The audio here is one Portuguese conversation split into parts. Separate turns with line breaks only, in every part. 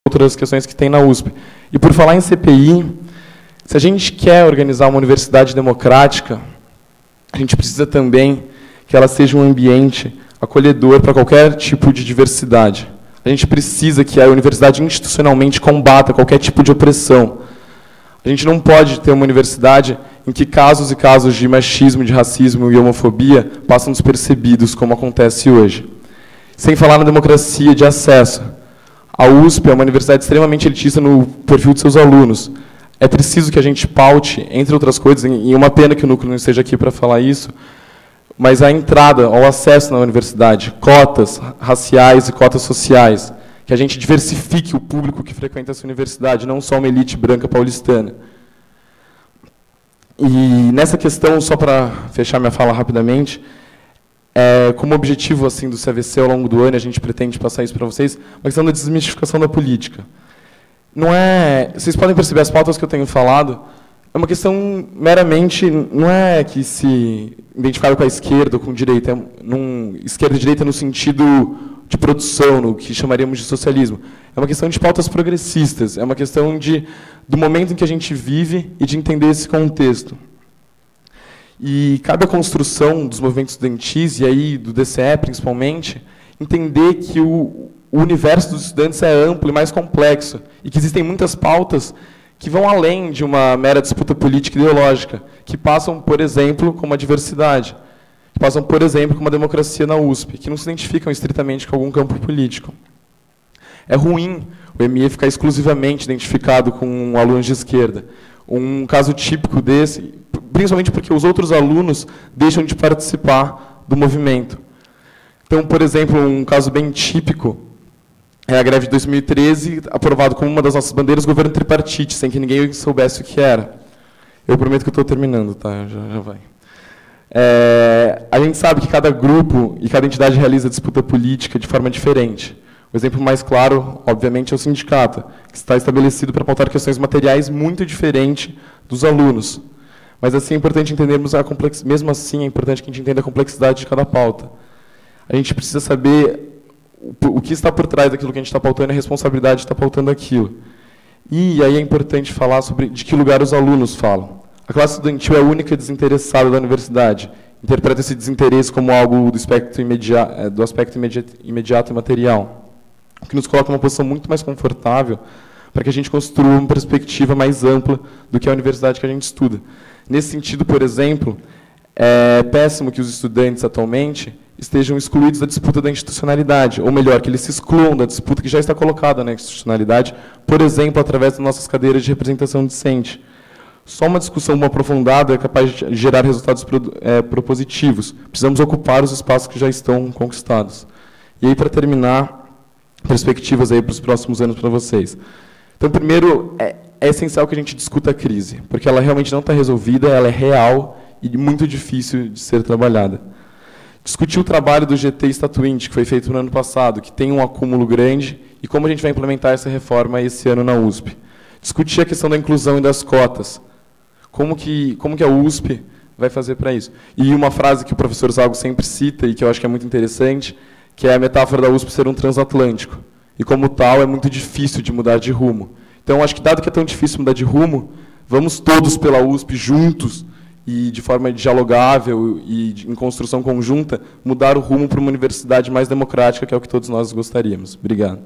outras questões que tem na USP. E por falar em CPI, se a gente quer organizar uma universidade democrática, a gente precisa também que ela seja um ambiente acolhedor para qualquer tipo de diversidade. A gente precisa que a universidade institucionalmente combata qualquer tipo de opressão. A gente não pode ter uma universidade em que casos e casos de machismo, de racismo e homofobia passam despercebidos, como acontece hoje. Sem falar na democracia de acesso. A USP é uma universidade extremamente elitista no perfil de seus alunos. É preciso que a gente paute, entre outras coisas, e uma pena que o Núcleo não esteja aqui para falar isso, mas a entrada, ao acesso na universidade, cotas raciais e cotas sociais, que a gente diversifique o público que frequenta essa universidade, não só uma elite branca paulistana. E nessa questão, só para fechar minha fala rapidamente, como objetivo assim, do CAVC ao longo do ano, a gente pretende passar isso para vocês, uma questão da desmistificação da política. Não é, vocês podem perceber as pautas que eu tenho falado, é uma questão meramente, não é que se identificar com a esquerda ou com a direita, esquerda e direita no sentido de produção, no que chamaríamos de socialismo. É uma questão de pautas progressistas, é uma questão do momento em que a gente vive e de entender esse contexto. E cabe à construção dos movimentos estudantis, e aí do DCE principalmente, entender que o universo dos estudantes é amplo e mais complexo, e que existem muitas pautas que vão além de uma mera disputa política e ideológica, que passam, por exemplo, com uma diversidade, que passam, por exemplo, com uma democracia na USP, que não se identificam estritamente com algum campo político. É ruim o ME ficar exclusivamente identificado com alunos de esquerda. Um caso típico desse, principalmente porque os outros alunos deixam de participar do movimento. Então, por exemplo, um caso bem típico é a greve de 2013, aprovado como uma das nossas bandeiras, governo tripartite, sem que ninguém soubesse o que era. Eu prometo que eu estou terminando, tá? Já vai. A gente sabe que cada grupo e cada entidade realiza disputa política de forma diferente. O exemplo mais claro, obviamente, é o sindicato, que está estabelecido para pautar questões materiais muito diferentes dos alunos. Mas assim é importante entendermos mesmo assim é importante que a gente entenda a complexidade de cada pauta. A gente precisa saber o que está por trás daquilo que a gente está pautando e a responsabilidade de estar pautando aquilo. E aí é importante falar sobre de que lugar os alunos falam. A classe estudantil é a única desinteressada da universidade. Interpreta esse desinteresse como algo do aspecto imediato e material, o que nos coloca numa posição muito mais confortável para que a gente construa uma perspectiva mais ampla do que a universidade que a gente estuda. Nesse sentido, por exemplo, é péssimo que os estudantes, atualmente, estejam excluídos da disputa da institucionalidade, ou melhor, que eles se excluam da disputa que já está colocada na institucionalidade, por exemplo, através das nossas cadeiras de representação discente. Só uma discussão aprofundada é capaz de gerar resultados propositivos. Precisamos ocupar os espaços que já estão conquistados. E aí, para terminar, perspectivas aí para os próximos anos para vocês. Então, primeiro, é essencial que a gente discuta a crise, porque ela realmente não está resolvida, ela é real e muito difícil de ser trabalhada. Discutir o trabalho do GT Statuinte, que foi feito no ano passado, que tem um acúmulo grande, e como a gente vai implementar essa reforma esse ano na USP. Discutir a questão da inclusão e das cotas. Como que a USP vai fazer para isso? E uma frase que o professor Zago sempre cita, e que eu acho que é muito interessante, que é a metáfora da USP ser um transatlântico. E, como tal, é muito difícil de mudar de rumo. Então, acho que, dado que é tão difícil mudar de rumo, vamos todos pela USP juntos, e de forma dialogável e em construção conjunta, mudar o rumo para uma universidade mais democrática, que é o que todos nós gostaríamos. Obrigado.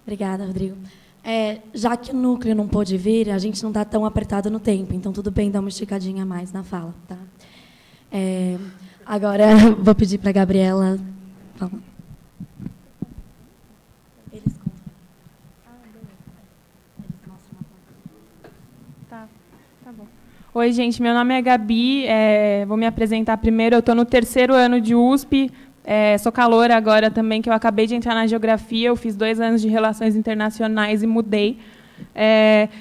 Obrigada, Rodrigo. Já que o núcleo não pôde vir, a gente não está tão apertado no tempo, então tudo bem dar uma esticadinha a mais na fala. Tá? Agora, vou pedir para a Gabriela...
Tá bom. Oi, gente, meu nome é Gabi, vou me apresentar primeiro. Eu estou no 3º ano de USP, sou caloura agora também, que eu acabei de entrar na geografia, eu fiz 2 anos de relações internacionais e mudei.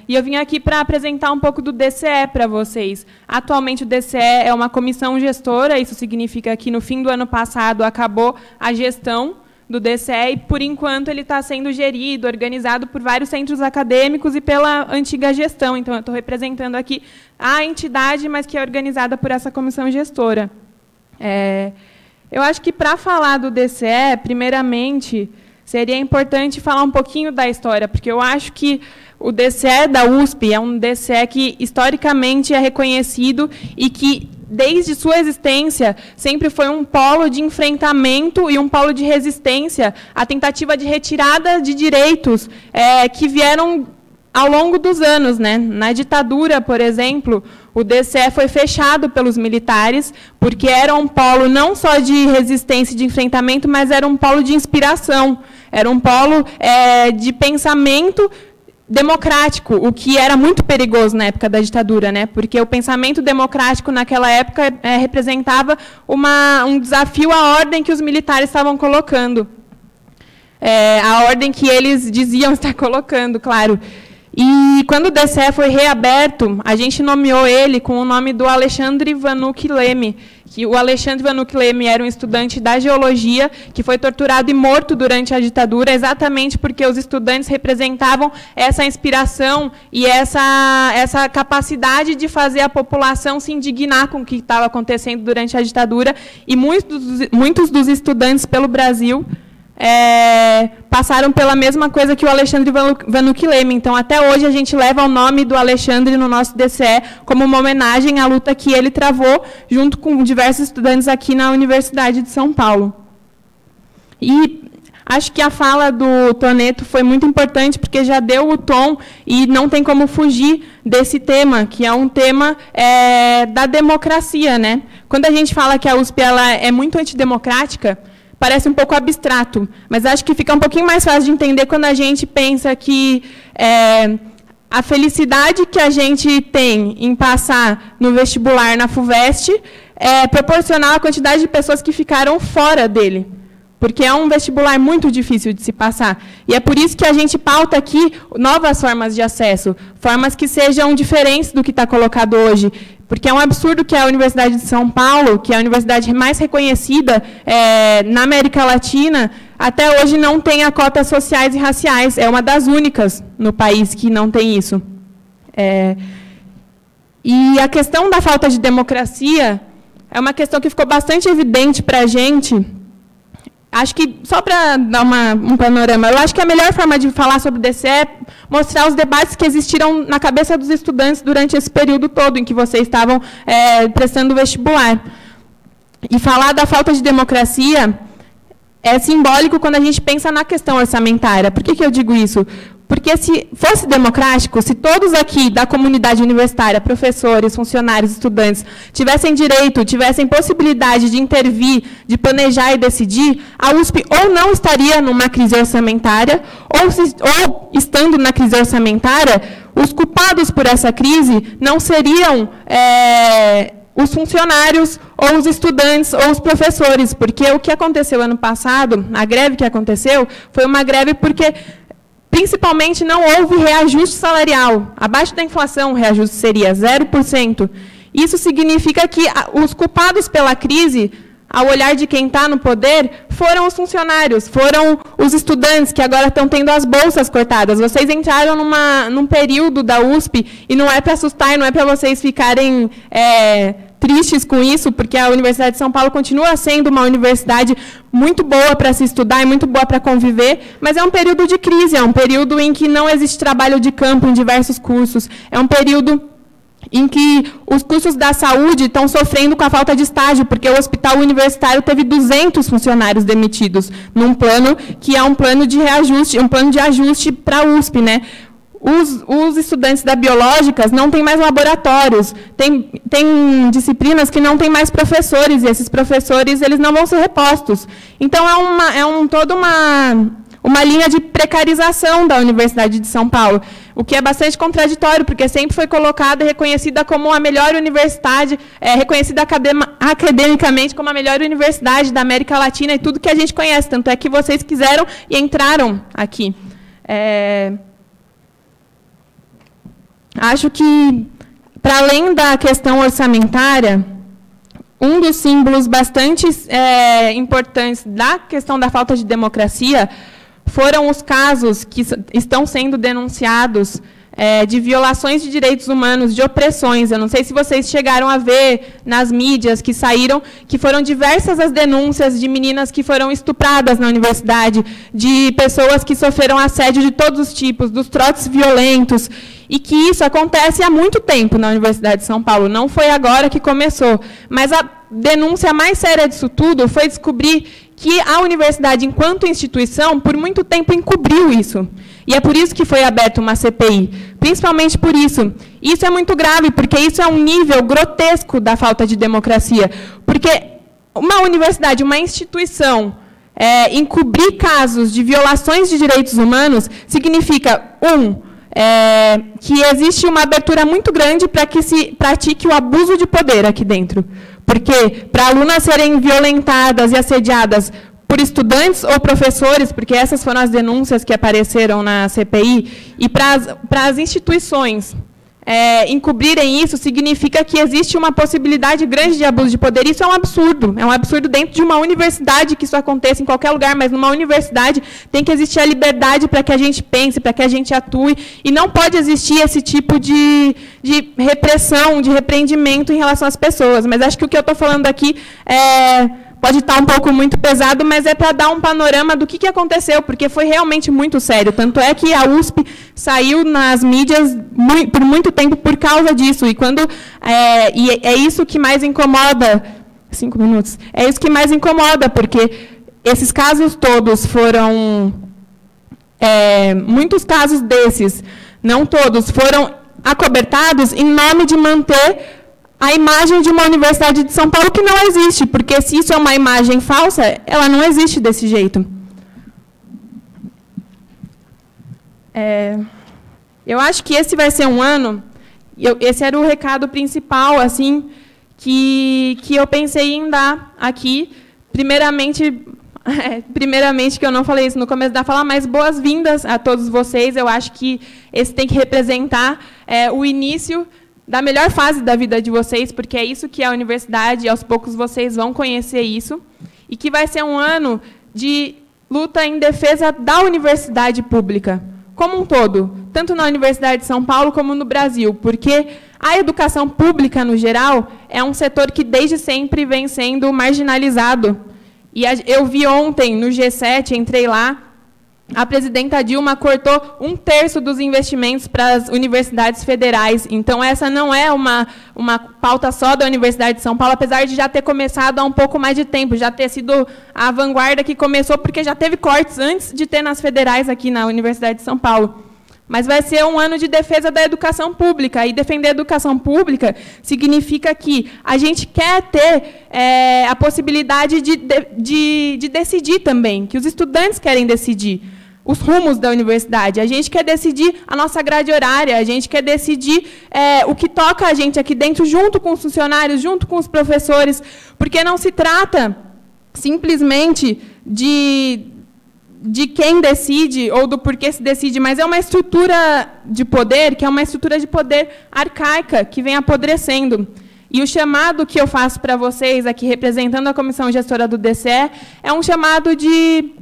E eu vim aqui para apresentar um pouco do DCE para vocês. Atualmente, o DCE é uma comissão gestora, isso significa que, no fim do ano passado, acabou a gestão do DCE, e, por enquanto, ele está sendo gerido, organizado por vários centros acadêmicos e pela antiga gestão. Então, eu estou representando aqui a entidade, mas que é organizada por essa comissão gestora. Eu acho que, para falar do DCE, primeiramente, seria importante falar um pouquinho da história, porque eu acho que o DCE da USP é um DCE que, historicamente, é reconhecido e que, desde sua existência, sempre foi um polo de enfrentamento e um polo de resistência à tentativa de retirada de direitos que vieram ao longo dos anos, né? Na ditadura, por exemplo, o DCE foi fechado pelos militares, porque era um polo não só de resistência e de enfrentamento, mas era um polo de inspiração, era um polo de pensamento democrático, o que era muito perigoso na época da ditadura, né? Porque o pensamento democrático naquela época representava um desafio à ordem que os militares estavam colocando. A ordem que eles diziam estar colocando, claro. E, quando o DCE foi reaberto, a gente nomeou ele com o nome do Alexandre Vanuc Leme, que o Alexandre Vanuc Leme era um estudante da geologia, que foi torturado e morto durante a ditadura, exatamente porque os estudantes representavam essa inspiração e essa capacidade de fazer a população se indignar com o que estava acontecendo durante a ditadura, e muitos dos estudantes pelo Brasil passaram pela mesma coisa que o Alexandre Vanuc Leme. Então, até hoje, a gente leva o nome do Alexandre no nosso DCE como uma homenagem à luta que ele travou junto com diversos estudantes aqui na Universidade de São Paulo. E acho que a fala do Toneto foi muito importante, porque já deu o tom e não tem como fugir desse tema, que é um tema da democracia, né? Quando a gente fala que a USP ela é muito antidemocrática, parece um pouco abstrato, mas acho que fica um pouquinho mais fácil de entender quando a gente pensa que a felicidade que a gente tem em passar no vestibular na FUVEST é proporcional à quantidade de pessoas que ficaram fora dele, porque é um vestibular muito difícil de se passar. E é por isso que a gente pauta aqui novas formas de acesso, formas que sejam diferentes do que está colocado hoje. Porque é um absurdo que a Universidade de São Paulo, que é a universidade mais reconhecida na América Latina, até hoje não tenha cotas sociais e raciais. É uma das únicas no país que não tem isso. E a questão da falta de democracia é uma questão que ficou bastante evidente para a gente. Acho que, só para dar um panorama, eu acho que a melhor forma de falar sobre o DCE é mostrar os debates que existiram na cabeça dos estudantes durante esse período todo em que vocês estavam prestando o vestibular. E falar da falta de democracia é simbólico quando a gente pensa na questão orçamentária. Por que eu digo isso? Porque, se fosse democrático, se todos aqui da comunidade universitária, professores, funcionários, estudantes, tivessem direito, tivessem possibilidade de intervir, de planejar e decidir, a USP ou não estaria numa crise orçamentária, ou estando na crise orçamentária, os culpados por essa crise não seriam os funcionários, ou os estudantes, ou os professores, porque o que aconteceu ano passado, a greve que aconteceu, foi uma greve porque, principalmente, não houve reajuste salarial. Abaixo da inflação, o reajuste seria 0%. Isso significa que os culpados pela crise, ao olhar de quem está no poder, foram os funcionários, foram os estudantes, que agora estão tendo as bolsas cortadas. Vocês entraram num período da USP, e não é para assustar, e não é para vocês ficarem tristes com isso, porque a Universidade de São Paulo continua sendo uma universidade muito boa para se estudar e muito boa para conviver, mas é um período de crise, é um período em que não existe trabalho de campo em diversos cursos, é um período em que os cursos da saúde estão sofrendo com a falta de estágio, porque o hospital universitário teve 200 funcionários demitidos, num plano que é um plano de reajuste, um plano de ajuste para a USP, né? Os estudantes da biológicas não têm mais laboratórios, tem disciplinas que não têm mais professores, e esses professores eles não vão ser repostos. Então, toda uma linha de precarização da Universidade de São Paulo, o que é bastante contraditório, porque sempre foi colocada e reconhecida como a melhor universidade, reconhecida academicamente como a melhor universidade da América Latina e tudo que a gente conhece, tanto é que vocês quiseram e entraram aqui. Acho que, para além da questão orçamentária, um dos símbolos bastante importantes da questão da falta de democracia foram os casos que estão sendo denunciados de violações de direitos humanos, de opressões. Eu não sei se vocês chegaram a ver nas mídias que saíram, que foram diversas as denúncias de meninas que foram estupradas na universidade, de pessoas que sofreram assédio de todos os tipos, dos trotes violentos, e que isso acontece há muito tempo na Universidade de São Paulo. Não foi agora que começou. Mas a denúncia mais séria disso tudo foi descobrir que a universidade, enquanto instituição, por muito tempo encobriu isso. E é por isso que foi aberta uma CPI, principalmente por isso. Isso é muito grave, porque isso é um nível grotesco da falta de democracia. Porque uma universidade, uma instituição, encobrir casos de violações de direitos humanos, significa, que existe uma abertura muito grande para que se pratique o abuso de poder aqui dentro. Porque para alunas serem violentadas e assediadas por estudantes ou professores, porque essas foram as denúncias que apareceram na CPI, e para as instituições encobrirem isso, significa que existe uma possibilidade grande de abuso de poder. Isso é um absurdo dentro de uma universidade que isso aconteça em qualquer lugar, mas numa universidade tem que existir a liberdade para que a gente pense, para que a gente atue, e não pode existir esse tipo de repressão, de repreendimento em relação às pessoas. Mas acho que o que eu estou falando aqui pode estar um pouco muito pesado, mas é para dar um panorama do que aconteceu, porque foi realmente muito sério. Tanto é que a USP saiu nas mídias por muito tempo por causa disso. E é isso que mais incomoda. 5 minutos. É isso que mais incomoda, porque esses casos todos foram... muitos casos desses, não todos, foram acobertados em nome de manter a imagem de uma Universidade de São Paulo que não existe, porque se isso é uma imagem falsa, ela não existe desse jeito. Eu acho que esse vai ser um ano, esse era o recado principal, assim, que eu pensei em dar aqui. Primeiramente, que eu não falei isso no começo da fala, mas boas-vindas a todos vocês. Eu acho que esse tem que representar o início da melhor fase da vida de vocês, porque é isso que é a universidade, e aos poucos vocês vão conhecer isso, e que vai ser um ano de luta em defesa da universidade pública, como um todo, tanto na Universidade de São Paulo como no Brasil, porque a educação pública, no geral, é um setor que desde sempre vem sendo marginalizado. E eu vi ontem, no G7, entrei lá, a presidenta Dilma cortou 1/3 dos investimentos para as universidades federais. Então, essa não é uma pauta só da Universidade de São Paulo, apesar de já ter começado há um pouco mais de tempo, já ter sido a vanguarda que começou, porque já teve cortes antes de ter nas federais aqui na Universidade de São Paulo. Mas vai ser um ano de defesa da educação pública. E defender a educação pública significa que a gente quer ter a possibilidade de decidir também, que os estudantes querem decidir os rumos da universidade. A gente quer decidir a nossa grade horária, a gente quer decidir o que toca a gente aqui dentro, junto com os funcionários, junto com os professores, porque não se trata simplesmente de quem decide ou do porquê se decide, mas é uma estrutura de poder, que é uma estrutura de poder arcaica, que vem apodrecendo. E o chamado que eu faço para vocês, aqui representando a Comissão Gestora do DCE, é um chamado de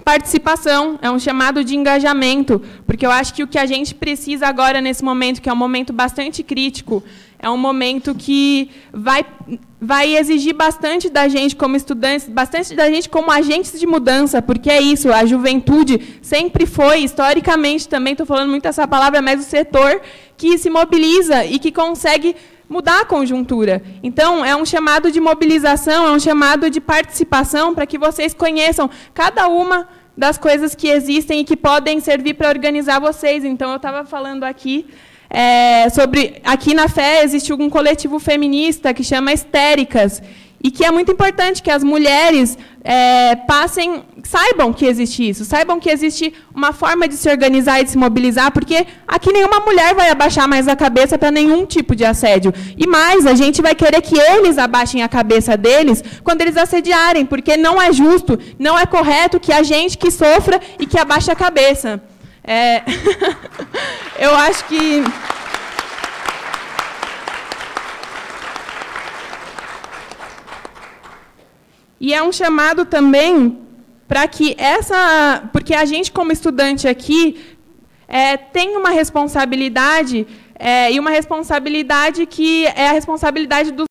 participação, é um chamado de engajamento, porque eu acho que o que a gente precisa agora, nesse momento, que é um momento bastante crítico, é um momento que vai exigir bastante da gente como estudantes, bastante da gente como agentes de mudança, porque é isso, a juventude sempre foi, historicamente, também estou falando muito essa palavra, mas o setor que se mobiliza e que consegue mudar a conjuntura. Então, é um chamado de mobilização, é um chamado de participação para que vocês conheçam cada uma das coisas que existem e que podem servir para organizar vocês. Então, eu estava falando aqui sobre... Aqui na FE existe um coletivo feminista que chama Histéricas, e que é muito importante que as mulheres saibam que existe isso, saibam que existe uma forma de se organizar e de se mobilizar, porque aqui nenhuma mulher vai abaixar mais a cabeça para nenhum tipo de assédio. E mais, a gente vai querer que eles abaixem a cabeça deles quando eles assediarem, porque não é justo, não é correto que a gente que sofra e que abaixe a cabeça. Eu acho que... E é um chamado também para que porque a gente, como estudante aqui, tem uma responsabilidade, e uma responsabilidade que é a responsabilidade dos